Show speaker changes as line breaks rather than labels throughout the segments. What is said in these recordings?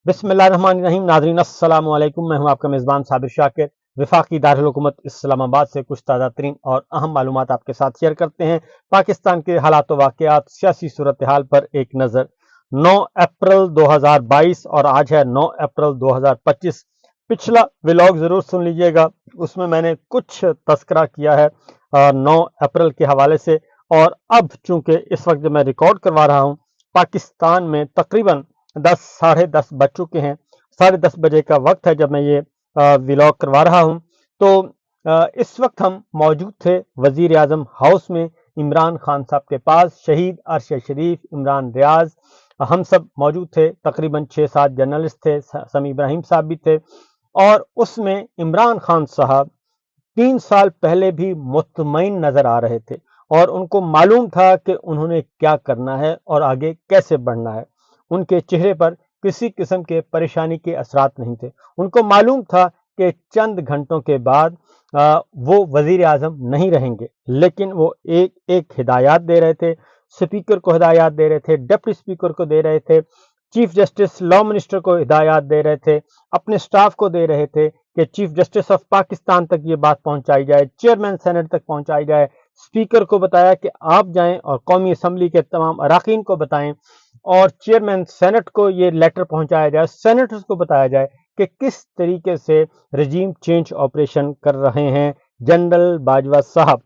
बिस्मिल्लाहिर्रहमानिर्रहीम। नाज़रीन अस्सलाम वालेकुम। मैं हूं आपका मेज़बान साबिर शाकिर। वफाकी दारुल हुकूमत इस्लामाबाद से कुछ ताज़ा तरीन और अहम मालूमात आपके साथ शेयर करते हैं। पाकिस्तान के हालात व वाक़यात, सियासी सूरत हाल पर एक नज़र। 9 अप्रैल 2022 और आज है 9 अप्रैल 2025। पिछला व्लॉग ज़रूर सुन लीजिएगा, उसमें मैंने कुछ तस्करा किया है 9 अप्रैल के हवाले से। और अब चूंकि इस वक्त जब मैं रिकॉर्ड करवा रहा हूँ, पाकिस्तान में तकरीबन 10 साढ़े 10 बज चुके हैं। 10:30 बजे का वक्त है जब मैं ये व्लॉग करवा रहा हूँ। तो इस वक्त हम मौजूद थे वजीर आजम हाउस में, इमरान खान साहब के पास। शहीद अरशद शरीफ, इमरान रियाज, हम सब मौजूद थे। तकरीबन 6-7 जर्नलिस्ट थे, समी इब्राहिम साहब भी थे। और उसमें इमरान खान साहब 3 साल पहले भी मुतमईन नजर आ रहे थे और उनको मालूम था कि उन्होंने क्या करना है और आगे कैसे बढ़ना है। उनके चेहरे पर किसी किस्म के परेशानी के असरात नहीं थे। उनको मालूम था कि चंद घंटों के बाद वो वजीर आजम नहीं रहेंगे, लेकिन वो एक एक हिदायत दे रहे थे। स्पीकर को हिदायत दे रहे थे, डिप्टी स्पीकर को दे रहे थे, चीफ जस्टिस लॉ मिनिस्टर को हिदायत दे रहे थे, अपने स्टाफ को दे रहे थे कि चीफ जस्टिस ऑफ पाकिस्तान तक ये बात पहुंचाई जाए, चेयरमैन सेनेट तक पहुंचाई जाए। स्पीकर को बताया कि आप जाएं और कौमी असम्बली के तमाम अराकीन को बताएं और चेयरमैन सेनेट को ये लेटर पहुंचाया जाए, सेनेटर्स को बताया जाए कि किस तरीके से रजीम चेंज ऑपरेशन कर रहे हैं जनरल बाजवा साहब।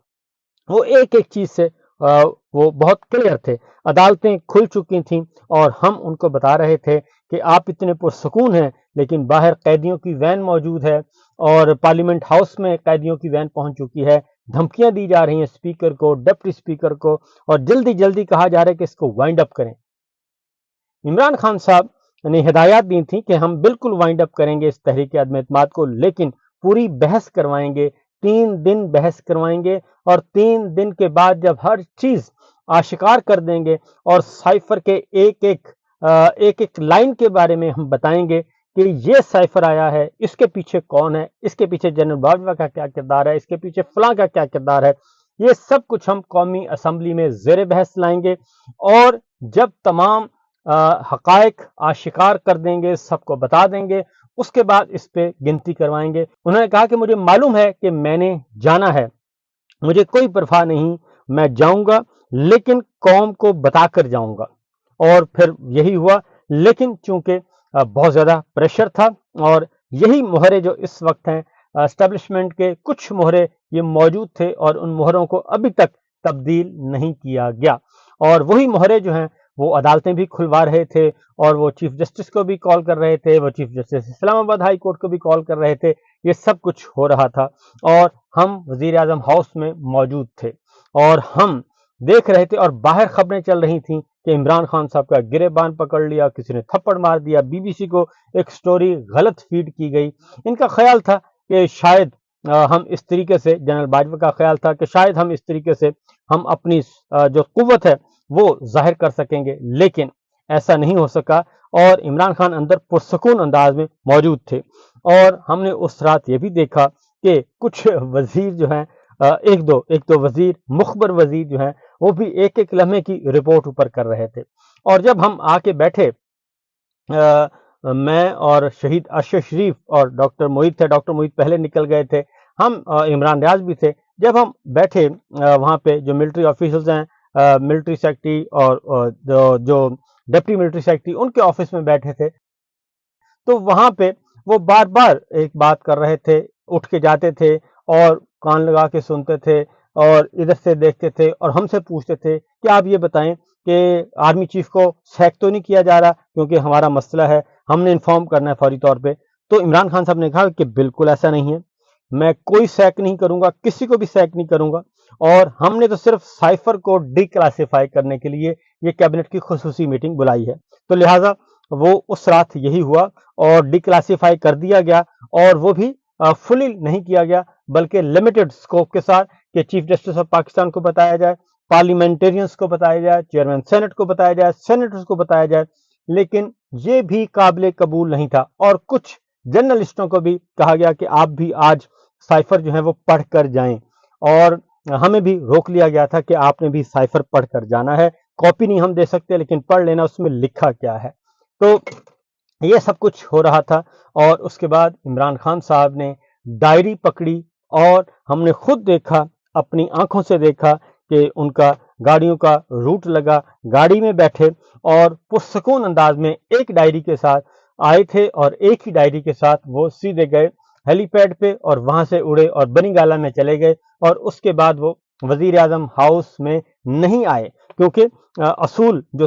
वो एक एक चीज से वो बहुत क्लियर थे। अदालतें खुल चुकी थीं और हम उनको बता रहे थे कि आप इतने पुरसकून हैं, लेकिन बाहर कैदियों की वैन मौजूद है और पार्लियामेंट हाउस में कैदियों की वैन पहुंच चुकी है। धमकियां दी जा रही हैं स्पीकर को, डिप्टी स्पीकर को, और जल्दी जल्दी कहा जा रहा है कि इसको वाइंड अप करें। इमरान खान साहब ने हिदायत दी थी कि हम बिल्कुल वाइंड अप करेंगे इस तहरीक अदम एतमाद को, लेकिन पूरी बहस करवाएंगे, 3 दिन बहस करवाएंगे और 3 दिन के बाद जब हर चीज आशिकार कर देंगे और साइफर के एक एक लाइन के बारे में हम बताएंगे कि ये साइफर आया है, इसके पीछे कौन है, इसके पीछे जनरल बाजवा का क्या किरदार है, इसके पीछे फलां का क्या किरदार है, ये सब कुछ हम कौमी असम्बली में जेर बहस लाएंगे। और जब तमाम हकायक आशिकार कर देंगे, सबको बता देंगे, उसके बाद इस पे गिनती करवाएंगे। उन्होंने कहा कि मुझे मालूम है कि मैंने जाना है, मुझे कोई परवाह नहीं, मैं जाऊंगा, लेकिन कौम को बताकर जाऊंगा। और फिर यही हुआ। लेकिन चूंकि बहुत ज्यादा प्रेशर था और यही मोहरे जो इस वक्त हैं, एस्टेब्लिशमेंट के कुछ मोहरे ये मौजूद थे और उन मोहरों को अभी तक तब्दील नहीं किया गया। और वही मोहरे जो हैं वो अदालतें भी खुलवा रहे थे और वो चीफ जस्टिस को भी कॉल कर रहे थे, वो chief justice Islamabad high court को भी कॉल कर रहे थे। ये सब कुछ हो रहा था और हम वजीर आजम हाउस में मौजूद थे और हम देख रहे थे और बाहर खबरें चल रही थी कि इमरान खान साहब का गिरेबान पकड़ लिया, किसी ने थप्पड़ मार दिया, बीबीसी को एक स्टोरी गलत फीड की गई। इनका ख्याल था कि शायद हम इस तरीके से, जनरल बाजवा का ख्याल था कि शायद हम इस तरीके से हम अपनी जो कुव्वत है वो जाहिर कर सकेंगे, लेकिन ऐसा नहीं हो सका और इमरान खान अंदर पुरसकून अंदाज में मौजूद थे। और हमने उस रात ये भी देखा कि कुछ वजीर जो हैं, एक दो वजीर, मुखबर वजीर जो हैं, वो भी एक एक लम्हे की रिपोर्ट ऊपर कर रहे थे। और जब हम आके बैठे, मैं और शहीद अरशद शरीफ और डॉक्टर मोहित थे, डॉक्टर मोहित पहले निकल गए थे, हम इमरान रियाज भी थे। जब हम बैठे वहाँ पे जो मिलिट्री ऑफिसर्स हैं, मिलिट्री सेक्रेटरी और जो डिप्टी मिलिट्री सेक्रेटरी, उनके ऑफिस में बैठे थे, तो वहां पे वो बार बार एक बात कर रहे थे, उठ के जाते थे और कान लगा के सुनते थे और इधर से देखते थे और हमसे पूछते थे कि आप ये बताएं कि आर्मी चीफ को सैक तो नहीं किया जा रहा, क्योंकि हमारा मसला है, हमने इन्फॉर्म करना है फौरी तौर पे। तो इमरान खान साहब ने कहा कि बिल्कुल ऐसा नहीं है, मैं कोई सैक नहीं करूंगा, किसी को भी सैक नहीं करूंगा, और हमने तो सिर्फ साइफर को डिक्लासिफाई करने के लिए ये कैबिनेट की खुसूसी मीटिंग बुलाई है। तो लिहाजा वो उस रात यही हुआ और डिक्लासिफाई कर दिया गया, और वो भी फुली नहीं किया गया बल्कि लिमिटेड स्कोप के साथ कि चीफ जस्टिस ऑफ पाकिस्तान को बताया जाए, पार्लियामेंटेरियंस को बताया जाए, चेयरमैन सेनेट को बताया जाए, सेनेटर्स को बताया जाए। लेकिन ये भी काबिल कबूल नहीं था और कुछ जर्नलिस्टों को भी कहा गया कि आप भी आज साइफर जो है वो पढ़ कर जाएं, और हमें भी रोक लिया गया था कि आपने भी साइफर पढ़ कर जाना है, कॉपी नहीं हम दे सकते, लेकिन पढ़ लेना उसमें लिखा क्या है। तो یہ سب کچھ ہو رہا تھا، اور اس کے بعد عمران خان صاحب نے ڈائری پکڑی، اور ہم نے خود دیکھا، اپنی آنکھوں سے دیکھا کہ ان کا گاڑیوں کا روٹ لگا، گاڑی میں بیٹھے اور پرسکون انداز میں ایک ڈائری کے ساتھ آئے تھے، اور ایک ہی ڈائری کے ساتھ وہ سیدھے گئے ہیلی پیڈ پہ، اور وہاں سے اڑے اور بنی گالہ میں چلے گئے، اور اس کے بعد وہ وزیر اعظم ہاؤس میں نہیں آئے، کیونکہ اصول جو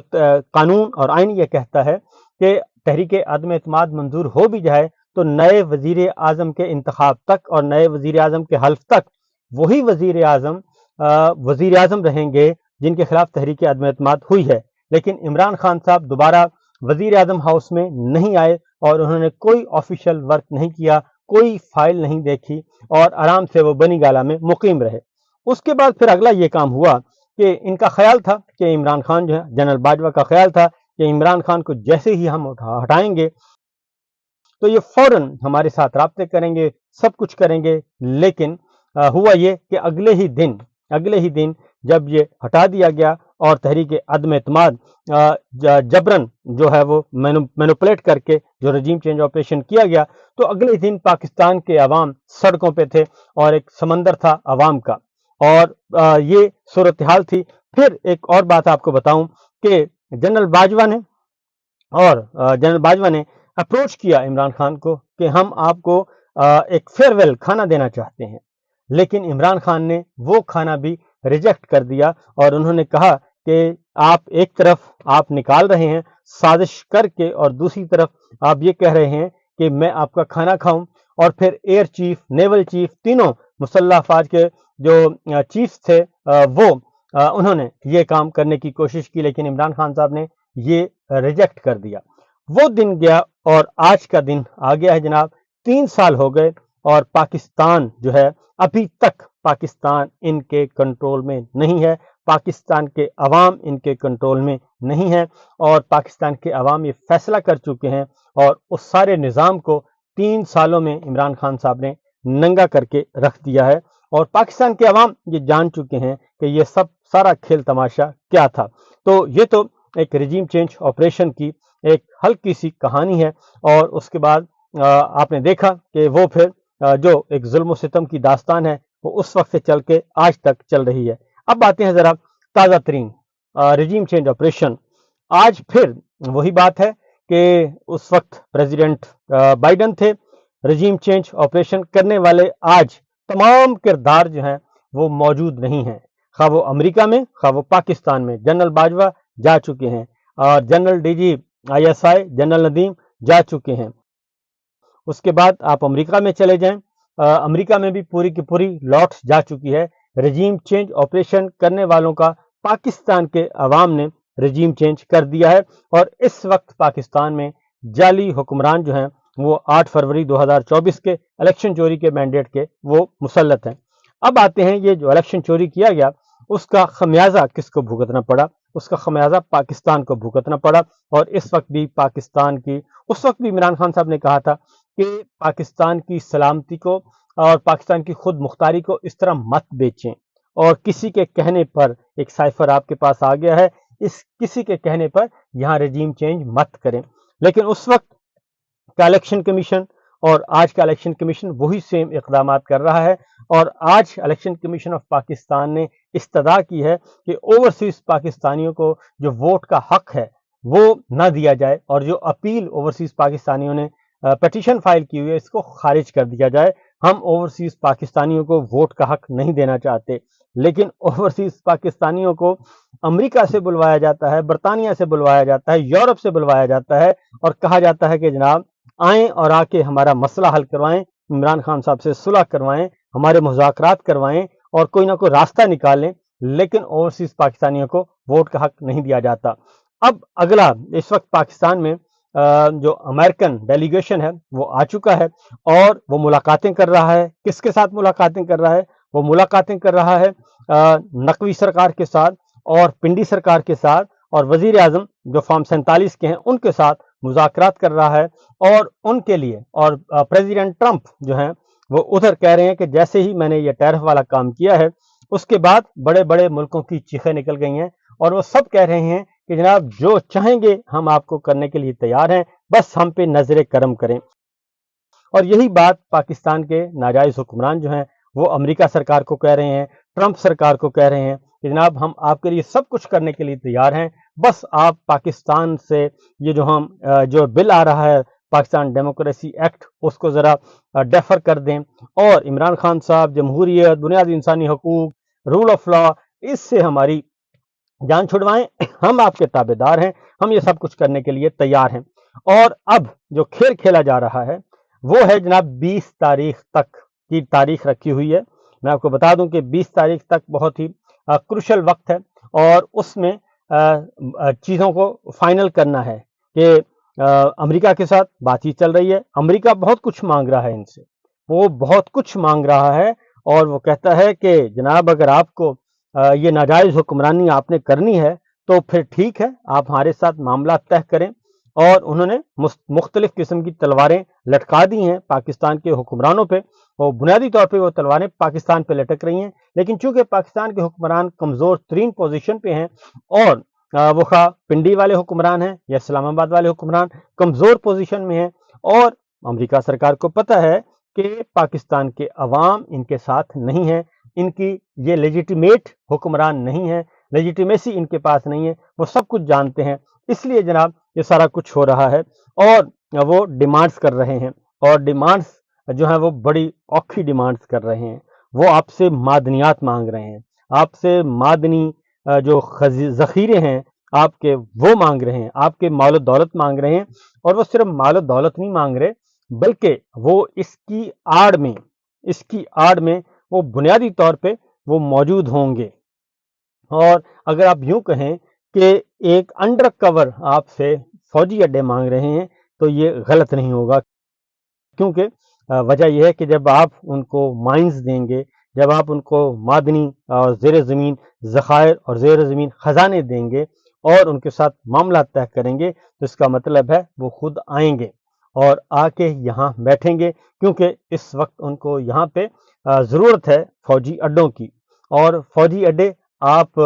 قانون اور آئین یہ کہتا ہے کہ تحریک عدم اعتماد منظور ہو بھی جائے تو نئے وزیر اعظم کے انتخاب تک اور نئے وزیر اعظم کے حلف تک وہی وزیر اعظم رہیں گے جن کے خلاف تحریک عدم اعتماد ہوئی ہے۔ لیکن عمران خان صاحب دوبارہ وزیر اعظم ہاؤس میں نہیں آئے، اور انہوں نے کوئی آفیشیل ورک نہیں کیا، کوئی فائل نہیں دیکھی، اور آرام سے وہ بنی گالہ میں مقیم رہے۔ اس کے بعد پھر اگلا یہ کام ہوا کہ ان کا خیال تھا کہ عمران خان جو ہے، جنرل باجوہ کا خیال تھا کہ عمران خان کو جیسے ہی ہم ہٹائیں گے تو یہ فوراً ہمارے ساتھ رابطے کریں گے، سب کچھ کریں گے۔ لیکن ہوا یہ کہ اگلے ہی دن جب یہ ہٹا دیا گیا اور تحریک عدم اعتماد جبرن جو ہے وہ مینوپولیٹ کر کے جو رجیم چینج آپریشن کیا گیا، تو اگلے دن پاکستان کے عوام سڑکوں پہ تھے، اور ایک سمندر تھا عوام کا، اور یہ صورتحال تھی۔ پھر ایک اور بات آپ کو بتاؤں کہ جنرل باجوہ نے اپروچ کیا عمران خان کو کہ ہم آپ کو ایک فیئر ویل کھانا دینا چاہتے ہیں، لیکن عمران خان نے وہ کھانا بھی ریجیکٹ کر دیا، اور انہوں نے کہا کہ آپ ایک طرف آپ نکال رہے ہیں سازش کر کے، اور دوسری طرف آپ یہ کہہ رہے ہیں کہ میں آپ کا کھانا کھاؤں۔ اور پھر ایئر چیف، نیول چیف، تینوں مسلح افواج کے جو چیف تھے وہ انہوں نے یہ کام کرنے کی کوشش کی، لیکن عمران خان صاحب نے یہ ریجیکٹ کر دیا۔ وہ دن گیا اور آج کا دن آ گیا ہے جناب، 3 سال ہو گئے، اور پاکستان جو ہے ابھی تک پاکستان ان کے کنٹرول میں نہیں ہے، پاکستان کے عوام ان کے کنٹرول میں نہیں ہے، اور پاکستان کے عوام یہ فیصلہ کر چکے ہیں، اور اس سارے نظام کو 3 سالوں میں عمران خان صاحب نے ننگا کر کے رکھ دیا ہے، اور پاکستان کے عوام یہ جان چکے ہیں کہ یہ سارا کھیل تماشا کیا تھا۔ تو یہ تو ایک رجیم چینج آپریشن کی ایک ہلکی سی کہانی ہے، اور اس کے بعد آپ نے دیکھا کہ وہ پھر جو ایک ظلم و ستم کی داستان ہے وہ اس وقت سے چل کے آج تک چل رہی ہے۔ اب آتے ہیں ذرا تازہ ترین رجیم چینج آپریشن۔ آج پھر وہی بات ہے کہ اس وقت پریزیڈنٹ بائیڈن تھے، رجیم چینج آپریشن کرنے والے آج تمام کردار جو ہیں وہ موجود نہیں ہیں، خواہ وہ امریکہ میں خواہ وہ پاکستان میں۔ جنرل باجوہ جا چکے ہیں، اور general D G ISI general Nadeem جا چکے ہیں۔ اس کے بعد آپ امریکہ میں چلے جائیں، امریکہ میں بھی پوری کی پوری لاٹ جا چکی ہے۔ رجیم چینج آپریشن کرنے والوں کا پاکستان کے عوام نے رجیم چینج کر دیا ہے، اور اس وقت پاکستان میں جعلی حکمران جو ہیں وہ 8 فروری 2024 کے الیکشن چوری کے مینڈیٹ کے وہ مسلط ہیں۔ اب آتے ہیں یہ جو الیکشن چوری کیا گیا اس کا خمیازہ کس کو بھگتنا پڑا؟ اس کا خمیازہ پاکستان کو بھگتنا پڑا، اور اس وقت بھی عمران خان صاحب نے کہا تھا کہ پاکستان کی سلامتی کو اور پاکستان کی خود مختاری کو اس طرح مت بیچیں، اور کسی کے کہنے پر ایک سائفر آپ کے پاس آ گیا ہے، کسی کے کہنے پر یہاں رجیم چینج مت کریں۔ لیکن اس وقت کا الیکشن کمیشن اور آج کا الیکشن کمیشن وہی سیم اقدامات کر رہا ہے، اور آج الیکشن کمیشن آف پاکستان نے استدعا کی ہے کہ اوورسیز پاکستانیوں کو جو ووٹ کا حق ہے وہ نہ دیا جائے، اور جو اپیل اوورسیز پاکستانیوں نے پٹیشن فائل کی ہوئی ہے اس کو خارج کر دیا جائے۔ ہم اوورسیز پاکستانیوں کو ووٹ کا حق نہیں دینا چاہتے، لیکن اوورسیز پاکستانیوں کو امریکہ سے بلوایا جاتا ہے، برطانیہ سے بلوایا جاتا ہے، یورپ سے بلوایا جاتا ہے، اور کہا جاتا ہے کہ جناب آئیں اور آ کے ہمارا مسئلہ حل کروائیں، عمران خان صاحب سے صلح کروائیں، ہمارے مذاکرات کروائیں، اور کوئی نہ کوئی راستہ نکالیں، لیکن اوورسیز پاکستانیوں کو ووٹ کا حق نہیں دیا جاتا۔ اب اگلا اس وقت پاکستان میں جو امریکن ڈیلیگیشن ہے وہ آ چکا ہے، اور وہ ملاقاتیں کر رہا ہے۔ کس کے ساتھ ملاقاتیں کر رہا ہے؟ وہ ملاقاتیں کر رہا ہے نقوی سرکار کے ساتھ، اور پنڈی سرکار کے ساتھ، اور وزیر اعظم جو فارم 47 کے ہیں ان کے ساتھ مذاکرات کر رہا ہے، اور ان کے لیے اور پریزیڈنٹ ٹرمپ جو ہیں وہ ادھر کہہ رہے ہیں کہ جیسے ہی میں نے یہ ٹیرف والا کام کیا ہے اس کے بعد بڑے بڑے ملکوں کی چیخیں نکل گئی ہیں، اور وہ سب کہہ رہے ہیں کہ جناب جو چاہیں گے ہم آپ کو کرنے کے لیے تیار ہیں، बस हम पे नजर करम करें। और यही बात पाकिस्तान के नाजायज हुक्मरान जो हैं वो अमेरिका सरकार को कह रहे हैं, ट्रंप सरकार को कह रहे हैं कि जनाब हम आपके लिए सब कुछ करने के लिए तैयार हैं, बस आप पाकिस्तान से ये जो बिल आ रहा है पाकिस्तान डेमोक्रेसी एक्ट उसको ज़रा डेफर कर दें, और इमरान खान साहब जमहूरियत, बुनियादी इंसानी हकूक, रूल ऑफ लॉ, इससे हमारी जान छुड़वाएं, हम आपके ताबेदार हैं, हम ये सब कुछ करने के लिए तैयार हैं। और अब जो खेल खेला जा रहा है वो है जनाब 20 तारीख तक की तारीख रखी हुई है। मैं आपको बता दूं कि 20 तारीख तक बहुत ही क्रुशल वक्त है, और उसमें चीज़ों को फाइनल करना है कि अमेरिका के साथ बातचीत चल रही है। अमेरिका बहुत कुछ मांग रहा है इनसे, वो बहुत कुछ मांग रहा है, और वो कहता है कि जनाब अगर आपको ये नाजायज़ हुक्मरानी आपने करनी है तो फिर ठीक है, आप हमारे साथ मामला तय करें। और उन्होंने मुख्तलिफ किस्म की तलवारें लटका दी हैं पाकिस्तान के हुक्मरानों पे, और बुनियादी तौर पे वो तलवारें पाकिस्तान पे लटक रही हैं, लेकिन चूंकि पाकिस्तान के हुक्मरान कमज़ोर तरीन पोजीशन पे हैं, और वो खा पिंडी वाले हुक्मरान हैं या इस्लामाबाद वाले हुक्मरान कमज़ोर पोजीशन में हैं, और अमेरिका सरकार को पता है कि पाकिस्तान के अवाम इनके साथ नहीं है, इनकी ये लेजिटिमेट हुक्मरान नहीं है, लेजिटिमेसी इनके पास नहीं है, वो सब कुछ जानते हैं। इसलिए जनाब ये सारा कुछ हो रहा है, और वो डिमांड्स कर रहे हैं, और डिमांड्स जो हैं वो बड़ी औखी डिमांड्स कर रहे हैं। वो आपसे मादनियात मांग रहे हैं, आपसे मादनी जो ज़ख़ीरे हैं आपके वो मांग रहे हैं, आपके माल दौलत मांग रहे हैं। और वो सिर्फ माल दौलत नहीं मांग रहे, बल्कि वो इसकी आड़ में वो बुनियादी तौर पे वो मौजूद होंगे। और अगर आप यूं कहें कि एक अंडर कवर आपसे फौजी अड्डे मांग रहे हैं तो ये गलत नहीं होगा, क्योंकि वजह यह है कि जब आप उनको माइंस देंगे, जब आप उनको मादनी और ज़ेर ज़मीन ज़खायर और ज़ेर ज़मीन ख़जाने देंगे और उनके साथ मामला तय करेंगे, तो इसका मतलब है वो खुद आएंगे और आके यहाँ बैठेंगे, क्योंकि इस वक्त उनको यहाँ पे ज़रूरत है फ़ौजी अड्डों की। और फ़ौजी अड्डे आप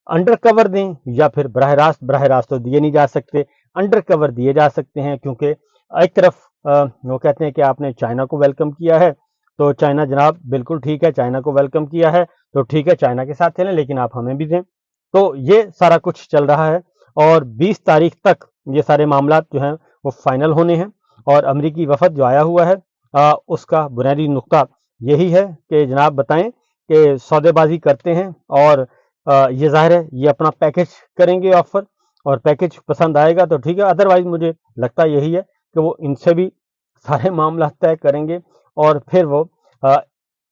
अंडर कवर दें या फिर बराह रास्त तो दिए नहीं जा सकते, अंडर कवर दिए जा सकते हैं, क्योंकि एक तरफ वो कहते हैं कि आपने चाइना को वेलकम किया है, तो चाइना जनाब बिल्कुल ठीक है, चाइना को वेलकम किया है तो ठीक है, चाइना के साथ चलें, लेकिन आप हमें भी दें। तो ये सारा कुछ चल रहा है, और 20 तारीख तक ये सारे मामला जो हैं वो फाइनल होने हैं। और अमरीकी वफद जो आया हुआ है उसका बुनियादी नुक्ता यही है कि जनाब बताएं कि सौदेबाजी करते हैं, और ये ज़ाहिर है ये अपना पैकेज करेंगे ऑफर, और पैकेज पसंद आएगा तो ठीक है, अदरवाइज मुझे लगता यही है कि वो इनसे भी सारे मामला तय करेंगे और फिर वो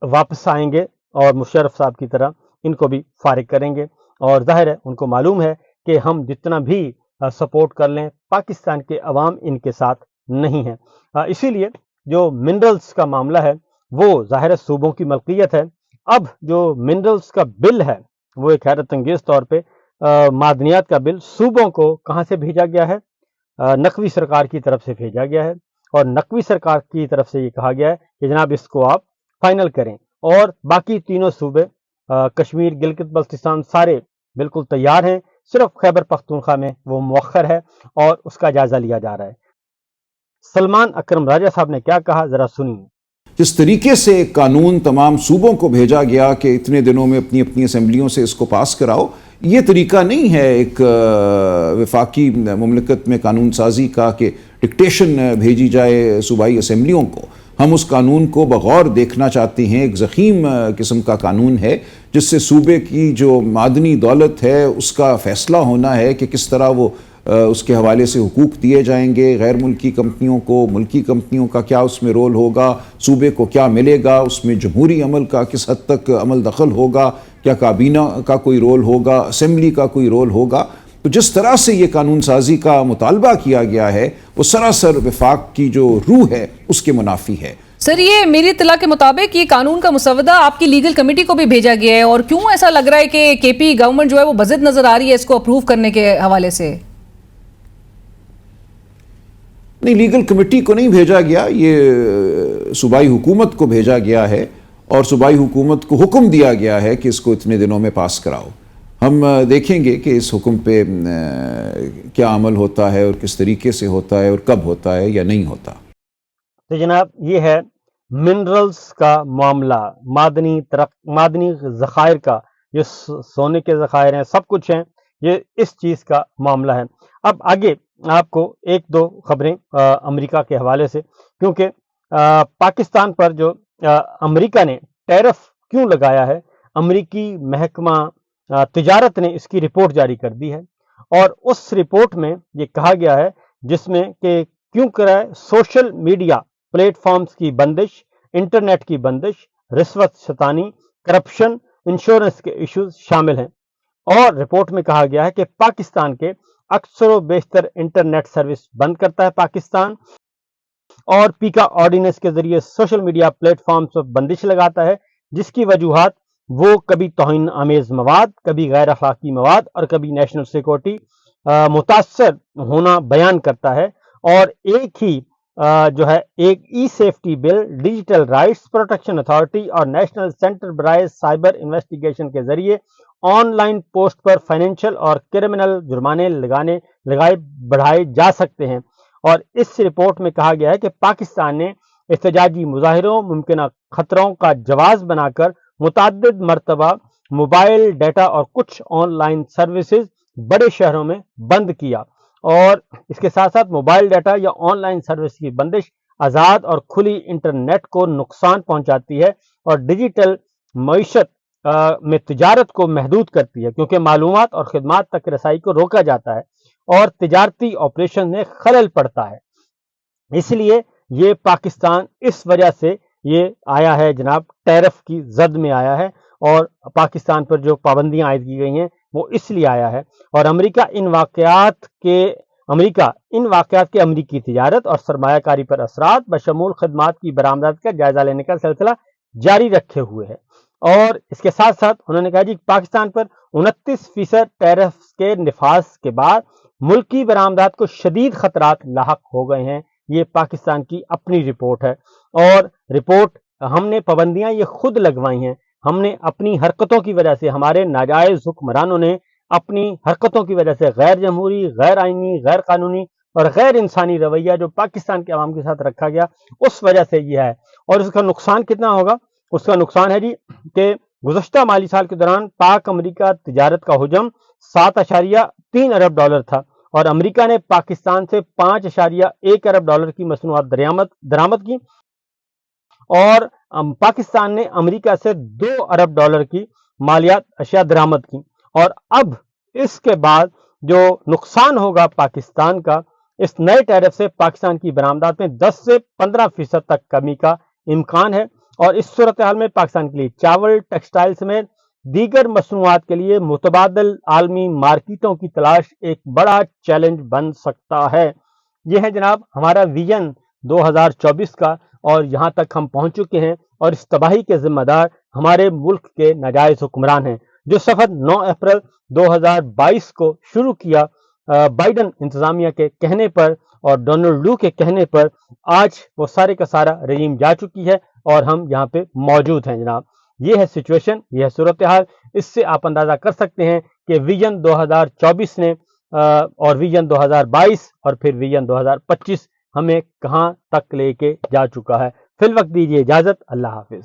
वापस आएंगे और मुशर्रफ साहब की तरह इनको भी फारिग करेंगे। और ज़ाहिर है उनको मालूम है कि हम जितना भी सपोर्ट कर लें, पाकिस्तान के अवाम इनके साथ नहीं है। इसीलिए जो मिनरल्स का मामला है वो ज़ाहिर है सूबों की मलकियत है। अब जो मिनरल्स का बिल है वो एक हैरत अंगेज़ तौर पे मादनियात का बिल सूबों को कहाँ से भेजा गया है? नकवी सरकार की तरफ से भेजा गया है, और नकवी सरकार की तरफ से ये कहा गया है कि जनाब इसको आप फाइनल करें। और बाकी तीनों सूबे कश्मीर, गिलगित बल्तिस्तान सारे बिल्कुल तैयार हैं, सिर्फ खैबर पख्तूनख्वा में वो मुअख्खर है और उसका जायजा लिया जा रहा है। सलमान अकरम राजा साहब ने क्या कहा, जरा सुनिए।
जिस तरीके से कानून तमाम सूबों को भेजा गया कि इतने दिनों में अपनी अपनी असम्बलियों से इसको पास कराओ, ये तरीका नहीं है एक वफाकी मुमलिकत में कानून साजी का कि डिक्टेशन भेजी जाए सूबाई असम्बलियों को। हम उस कानून को बगौर देखना चाहते हैं, एक ज़ख़ीम किस्म का कानून है जिससे सूबे की जो मादनी दौलत है उसका फ़ैसला होना है कि किस तरह वो उसके हवाले से हुकूक दिए जाएंगे, गैर मुल्की कंपनियों को, मुल्की कंपनियों का क्या उसमें रोल होगा, सूबे को क्या मिलेगा, उसमें जमहूरी अमल का किस हद तक अमल दखल होगा, क्या काबीना का कोई रोल होगा, असेंबली का कोई रोल होगा। तो जिस तरह से ये कानून साजी का मुतालबा किया गया है वो सरासर वफाक की जो रूह है उसके मुनाफी है।
सर, ये मेरी इत्तला के मुताबिक ये कानून का मुसवदा आपकी लीगल कमेटी को भी भेजा गया है, और क्यों ऐसा लग रहा है कि केपी गवर्नमेंट जो है वो बज़िद नजर आ रही है इसको अप्रूव करने के हवाले से?
नहीं, लीगल कमेटी को नहीं भेजा गया, ये सूबाई हुकूमत को भेजा गया है, और सूबाई हुकूमत को हुक्म दिया गया है कि इसको इतने दिनों में पास कराओ। ہم دیکھیں گے کہ اس حکم پہ کیا عمل ہوتا ہے اور کس طریقے سے ہوتا ہے اور کب ہوتا ہے یا نہیں ہوتا۔
تو جناب یہ ہے منرلز کا معاملہ، معدنی ذخائر کا، یہ سونے کے ذخائر ہیں، سب کچھ ہیں، یہ اس چیز کا معاملہ ہے۔ اب آگے آپ کو ایک دو خبریں امریکہ کے حوالے سے، کیونکہ پاکستان پر جو امریکہ نے ٹیرف کیوں لگایا ہے، امریکی محکمہ تجارت نے اس کی رپورٹ جاری کر دی ہے، اور اس رپورٹ میں یہ کہا گیا ہے جس میں کہ کیوں کرائے سوشل میڈیا پلیٹ فارمز کی بندش، انٹرنیٹ کی بندش، رشوت ستانی، کرپشن، انشورنس کے ایشوز شامل ہیں۔ اور رپورٹ میں کہا گیا ہے کہ پاکستان کے اکثر و بیشتر انٹرنیٹ سروس بند کرتا ہے پاکستان، اور پیکا آرڈیننس کے ذریعے سوشل میڈیا پلیٹ فارمز پر بندش لگاتا ہے، جس کی وجوہات وہ کبھی توہین آمیز مواد، کبھی غیر اخلاقی مواد اور کبھی نیشنل سیکورٹی متاثر ہونا بیان کرتا ہے۔ اور ایک ہی جو ہے ایک ای سیفٹی بل، ڈیجیٹل رائٹس پروٹیکشن اتھارٹی اور نیشنل سینٹر برائے سائبر انویسٹیگیشن کے ذریعے on line post per financial اور کرمنل جرمانے بڑھائے جا سکتے ہیں۔ اور اس رپورٹ میں کہا گیا ہے کہ پاکستان نے احتجاجی مظاہروں، ممکنہ خطروں کا جواز بنا کر متعدد مرتبہ موبائل ڈیٹا اور کچھ آن لائن سروسز بڑے شہروں میں بند کیا، اور اس کے ساتھ ساتھ موبائل ڈیٹا یا آن لائن سروس کی بندش آزاد اور کھلی انٹرنیٹ کو نقصان پہنچاتی ہے اور ڈیجیٹل معیشت میں تجارت کو محدود کرتی ہے، کیونکہ معلومات اور خدمات تک رسائی کو روکا جاتا ہے اور تجارتی آپریشن میں خلل پڑتا ہے۔ اس لیے یہ پاکستان اس وجہ سے یہ آیا ہے جناب، ٹیرف کی زد میں آیا ہے، اور پاکستان پر جو پابندیاں عائد کی گئی ہیں وہ اس لیے آیا ہے۔ اور امریکہ ان واقعات کے امریکی تجارت اور سرمایہ کاری پر اثرات بشمول خدمات کی برآمدات کا جائزہ لینے کا سلسلہ جاری رکھے ہوئے ہے۔ اور اس کے ساتھ ساتھ انہوں نے کہا جی پاکستان پر 29% ٹیرف کے نفاذ کے بعد ملکی برآمدات کو شدید خطرات لاحق ہو گئے ہیں۔ یہ پاکستان کی اپنی رپورٹ ہے، اور رپورٹ ہم نے پابندیاں یہ خود لگوائی ہیں، ہم نے اپنی حرکتوں کی وجہ سے، ہمارے ناجائز حکمرانوں نے اپنی حرکتوں کی وجہ سے غیر جمہوری، غیر آئینی، غیر قانونی اور غیر انسانی رویہ جو پاکستان کے عوام کے ساتھ رکھا گیا، اس وجہ سے یہ ہے۔ اور اس کا نقصان کتنا ہوگا؟ اس کا نقصان ہے جی کہ گزشتہ مالی سال کے دوران پاک امریکہ تجارت کا حجم 7.3 ارب ڈالر تھا، اور امریکہ نے پاکستان سے 5.1 ارب ڈالر کی مصنوعات درآمد کی، اور پاکستان نے امریکہ سے 2 ارب ڈالر کی مالیات اشیاء درآمد کی۔ اور اب اس کے بعد جو نقصان ہوگا پاکستان کا، اس نئے ٹیرف سے پاکستان کی برآمدات میں 10 سے 15% تک کمی کا امکان ہے، اور اس صورتحال میں پاکستان کے لیے چاول، ٹیکسٹائل سمیت دیگر مصنوعات کے لیے متبادل عالمی مارکیٹوں کی تلاش ایک بڑا چیلنج بن سکتا ہے۔ یہ ہے جناب ہمارا ویژن 2024 کا، اور یہاں تک ہم پہنچ چکے ہیں، اور اس تباہی کے ذمہ دار ہمارے ملک کے ناجائز حکمران ہیں، جو سفر 9 اپریل 2022 کو شروع کیا بائیڈن انتظامیہ کے کہنے پر اور ڈونلڈ لو کے کہنے پر۔ آج وہ سارے کا سارا رجیم جا چکی ہے، اور ہم یہاں پہ موجود ہیں جناب۔ یہ ہے سچویشن، یہ ہے صورتحال۔ اس سے آپ اندازہ کر سکتے ہیں کہ ویژن 2024 نے اور ویژن 2022 اور پھر ویژن 2025 ہمیں کہاں تک لے کے جا چکا ہے۔ فی الوقت دیجیے اجازت، اللہ حافظ۔